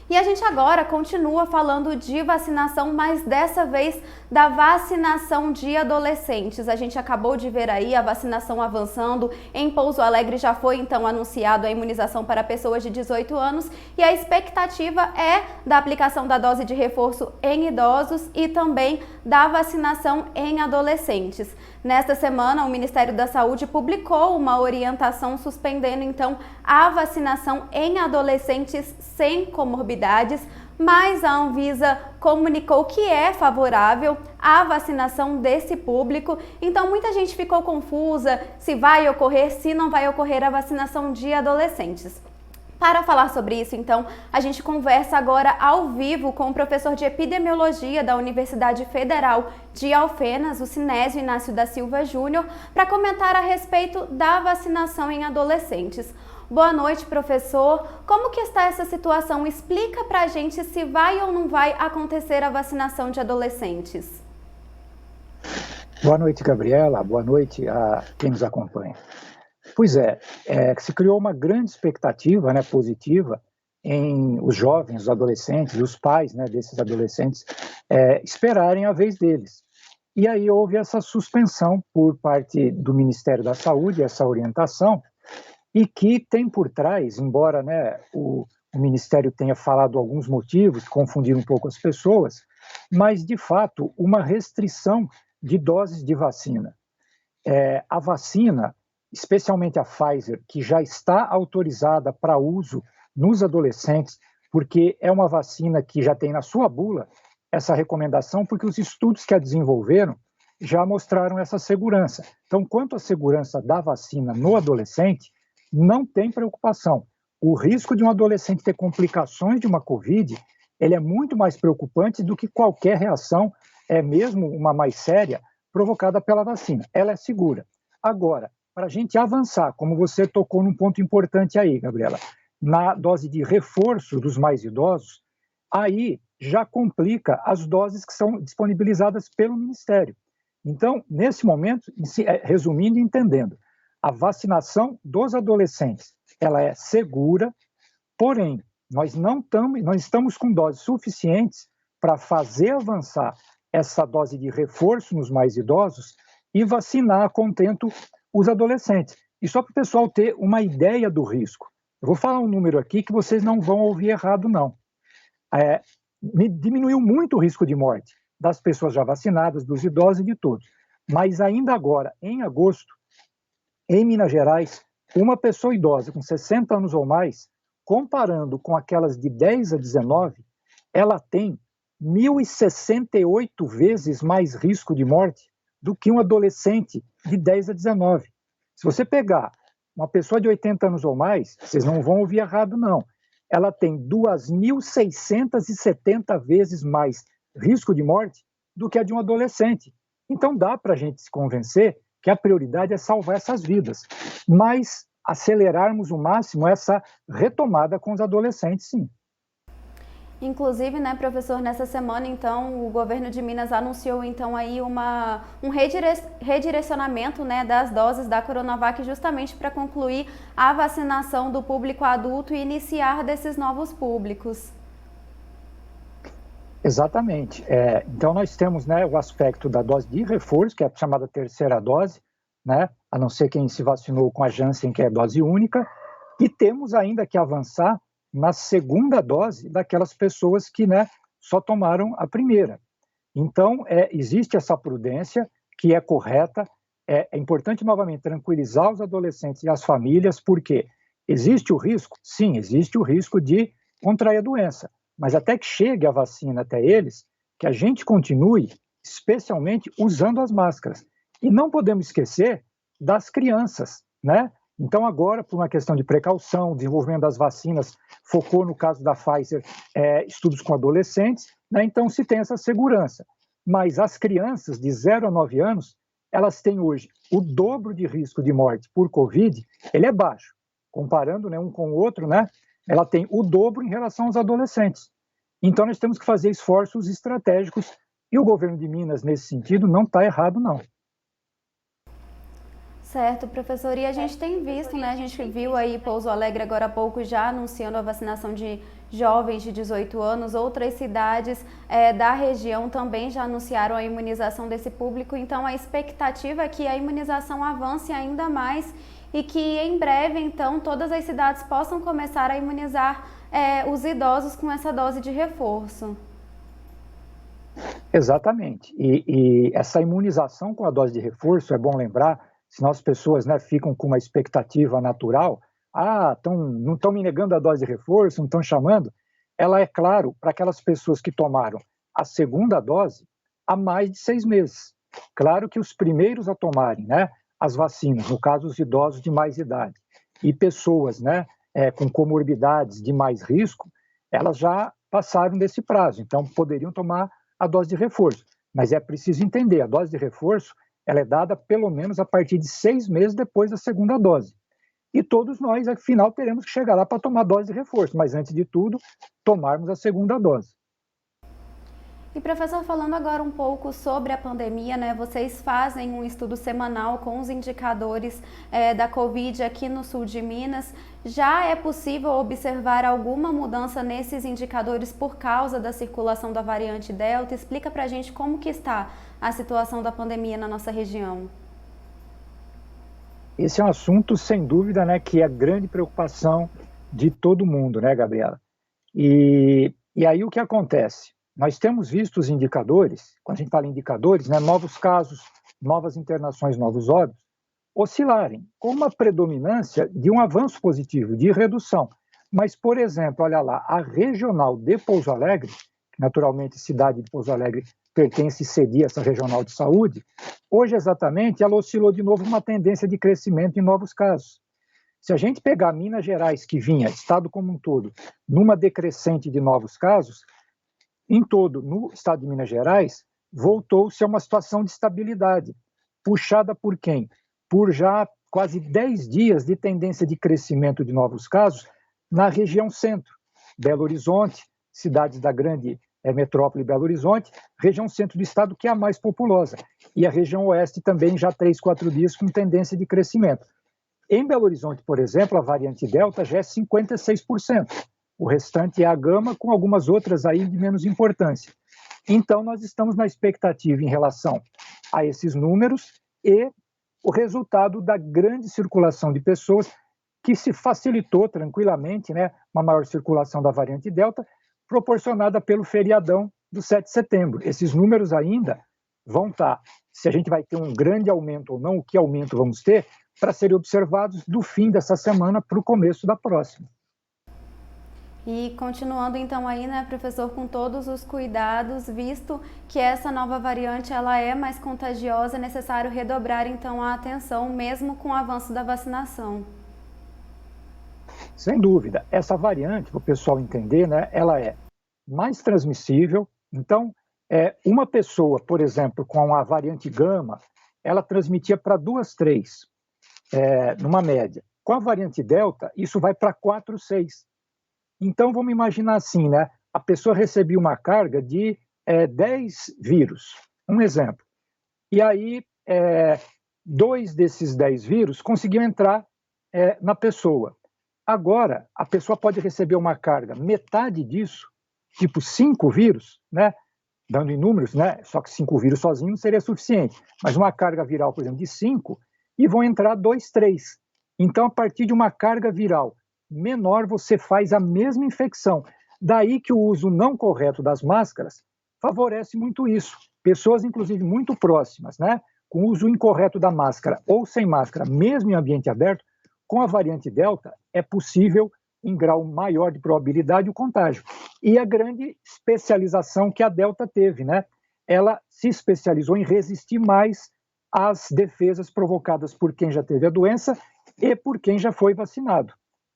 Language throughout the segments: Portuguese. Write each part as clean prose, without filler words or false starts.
E a gente agora continua falando de vacinação, mas dessa vez da vacinação de adolescentes. A gente acabou de ver aí a vacinação avançando. Em Pouso Alegre já foi então anunciado a imunização para pessoas de 18 anos e a expectativa é da aplicação da dose de reforço em idosos e também da vacinação em adolescentes. Nesta semana, o Ministério da Saúde publicou uma orientação suspendendo então a vacinação em adolescentes sem comorbidades, mas a Anvisa comunicou que é favorável à vacinação desse público. Então muita gente ficou confusa se vai ocorrer, se não vai ocorrer a vacinação de adolescentes. Para falar sobre isso, então, a gente conversa agora ao vivo com o professor de epidemiologia da Universidade Federal de Alfenas, o Sinésio Inácio da Silva Júnior, para comentar a respeito da vacinação em adolescentes. Boa noite, professor. Como que está essa situação? Explica pra gente se vai ou não vai acontecer a vacinação de adolescentes. Boa noite, Gabriela. Boa noite a quem nos acompanha. Pois é, se criou uma grande expectativa, né, positiva em os jovens, os adolescentes, os pais, né, desses adolescentes esperarem a vez deles. E aí houve essa suspensão por parte do Ministério da Saúde, essa orientação, e que tem por trás, embora, né, o Ministério tenha falado alguns motivos, confundir um pouco as pessoas, mas, de fato, uma restrição de doses de vacina. A vacina, especialmente a Pfizer, que já está autorizada para uso nos adolescentes, porque é uma vacina que já tem na sua bula essa recomendação, porque os estudos que a desenvolveram já mostraram essa segurança. Então, quanto à segurança da vacina no adolescente, não tem preocupação. O risco de um adolescente ter complicações de uma Covid, ele é muito mais preocupante do que qualquer reação, mesmo uma mais séria, provocada pela vacina. Ela é segura. Agora, para a gente avançar, como você tocou num ponto importante aí, Gabriela, na dose de reforço dos mais idosos, aí já complica as doses que são disponibilizadas pelo Ministério. Então, nesse momento, resumindo e entendendo, a vacinação dos adolescentes, ela é segura, porém, nós estamos com doses suficientes para fazer avançar essa dose de reforço nos mais idosos e vacinar a contento os adolescentes. E só para o pessoal ter uma ideia do risco. Eu vou falar um número aqui que vocês não vão ouvir errado, não. Diminuiu muito o risco de morte das pessoas já vacinadas, dos idosos e de todos. Mas ainda agora, em agosto, em Minas Gerais, uma pessoa idosa com 60 anos ou mais, comparando com aquelas de 10 a 19, ela tem 1.068 vezes mais risco de morte do que um adolescente de 10 a 19. Se você pegar uma pessoa de 80 anos ou mais, vocês não vão ouvir errado, não. Ela tem 2.670 vezes mais risco de morte do que a de um adolescente. Então dá para a gente se convencer que a prioridade é salvar essas vidas, mas acelerarmos o máximo essa retomada com os adolescentes, sim. Inclusive, né, professor, nessa semana, então, o governo de Minas anunciou, então, aí um redirecionamento, né, das doses da Coronavac justamente para concluir a vacinação do público adulto e iniciar desses novos públicos. Exatamente. Então, nós temos, né, o aspecto da dose de reforço, que é a chamada terceira dose, né, a não ser quem se vacinou com a Janssen, que é dose única, e temos ainda que avançar na segunda dose daquelas pessoas que, né, só tomaram a primeira. Então, existe essa prudência que é correta. É importante, novamente, tranquilizar os adolescentes e as famílias, porque existe o risco? Sim, existe o risco de contrair a doença, mas até que chegue a vacina até eles, que a gente continue, especialmente usando as máscaras. E não podemos esquecer das crianças, né? Então, agora, por uma questão de precaução, o desenvolvimento das vacinas focou, no caso da Pfizer, estudos com adolescentes, né? Então se tem essa segurança. Mas as crianças de 0 a 9 anos, elas têm hoje o dobro de risco de morte por Covid, ele é baixo. Comparando, né, um com o outro, né, ela tem o dobro em relação aos adolescentes. Então nós temos que fazer esforços estratégicos e o governo de Minas, nesse sentido, não está errado, não. Certo, professor. E a gente tem visto, né? A gente viu aí Pouso Alegre agora há pouco já anunciando a vacinação de jovens de 18 anos. Outras cidades da região também já anunciaram a imunização desse público. Então, a expectativa é que a imunização avance ainda mais e que em breve, então, todas as cidades possam começar a imunizar os idosos com essa dose de reforço. Exatamente. E essa imunização com a dose de reforço, é bom lembrar, senão as pessoas, né, ficam com uma expectativa natural, não estão me negando a dose de reforço, não estão chamando. Ela é, claro, para aquelas pessoas que tomaram a segunda dose há mais de 6 meses. Claro que os primeiros a tomarem, né, as vacinas, no caso os idosos de mais idade, e pessoas, né, com comorbidades de mais risco, elas já passaram desse prazo, então poderiam tomar a dose de reforço. Mas é preciso entender, a dose de reforço ela é dada pelo menos a partir de 6 meses depois da segunda dose. E todos nós, afinal, teremos que chegar lá para tomar dose de reforço, mas antes de tudo, tomarmos a segunda dose. E professor, falando agora um pouco sobre a pandemia, né? Vocês fazem um estudo semanal com os indicadores da Covid aqui no sul de Minas. Já é possível observar alguma mudança nesses indicadores por causa da circulação da variante Delta? Explica pra gente como que está a situação da pandemia na nossa região. Esse é um assunto, sem dúvida, né, que é grande preocupação de todo mundo, né, Gabriela? E aí o que acontece? Nós temos visto os indicadores, quando a gente fala em indicadores, né, novos casos, novas internações, novos óbitos, oscilarem com uma predominância de um avanço positivo, de redução. Mas, por exemplo, olha lá, a regional de Pouso Alegre, que naturalmente a cidade de Pouso Alegre pertence e cedia essa regional de saúde, hoje exatamente ela oscilou de novo uma tendência de crescimento em novos casos. Se a gente pegar Minas Gerais, que vinha, estado como um todo, numa decrescente de novos casos, em todo, no estado de Minas Gerais, voltou-se a uma situação de estabilidade. Puxada por quem? Por já quase 10 dias de tendência de crescimento de novos casos na região centro. Belo Horizonte, cidades da grande metrópole Belo Horizonte, região centro do estado que é a mais populosa. E a região oeste também já 3, 4 dias com tendência de crescimento. Em Belo Horizonte, por exemplo, a variante Delta já é 56%. O restante é a gama, com algumas outras aí de menos importância. Então, nós estamos na expectativa em relação a esses números e o resultado da grande circulação de pessoas que se facilitou tranquilamente, né, uma maior circulação da variante Delta, proporcionada pelo feriadão do 7 de setembro. Esses números ainda vão estar, se a gente vai ter um grande aumento ou não, o que aumento vamos ter, para serem observados do fim dessa semana para o começo da próxima. E continuando então aí, né, professor, com todos os cuidados, visto que essa nova variante ela é mais contagiosa, é necessário redobrar então a atenção, mesmo com o avanço da vacinação. Sem dúvida, essa variante, para o pessoal entender, né, ela é mais transmissível. Então, uma pessoa, por exemplo, com a variante gama, ela transmitia para 2, 3, numa média. Com a variante delta, isso vai para 4, 6. Então, vamos imaginar assim, né? A pessoa recebia uma carga de 10 vírus, um exemplo. E aí, 2 desses 10 vírus conseguiam entrar na pessoa. Agora, a pessoa pode receber uma carga, metade disso, tipo 5 vírus, né? Dando em números, né? Só que 5 vírus sozinho não seria suficiente. Mas uma carga viral, por exemplo, de 5, e vão entrar 2, 3. Então, a partir de uma carga viral menor, você faz a mesma infecção. Daí que o uso não correto das máscaras favorece muito isso. Pessoas, inclusive, muito próximas, né? Com o uso incorreto da máscara ou sem máscara, mesmo em ambiente aberto, com a variante Delta, é possível, em grau maior de probabilidade, o contágio. E a grande especialização que a Delta teve, né? Ela se especializou em resistir mais às defesas provocadas por quem já teve a doença e por quem já foi vacinado.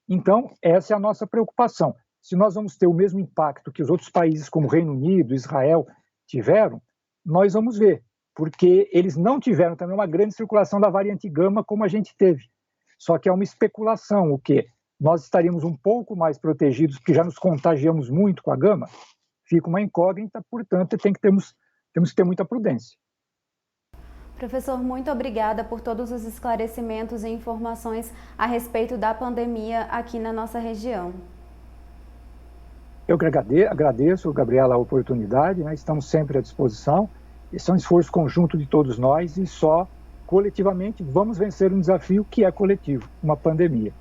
Então, essa é a nossa preocupação. Se nós vamos ter o mesmo impacto que os outros países, como Reino Unido, Israel, tiveram, nós vamos ver, porque eles não tiveram também uma grande circulação da variante gama como a gente teve. Só que é uma especulação, o quê? Nós estaríamos um pouco mais protegidos, porque já nos contagiamos muito com a gama, fica uma incógnita, portanto, temos que ter muita prudência. Professor, muito obrigada por todos os esclarecimentos e informações a respeito da pandemia aqui na nossa região. Eu que agradeço, Gabriela, a oportunidade, né? Estamos sempre à disposição. Esse é um esforço conjunto de todos nós e só coletivamente vamos vencer um desafio que é coletivo, uma pandemia.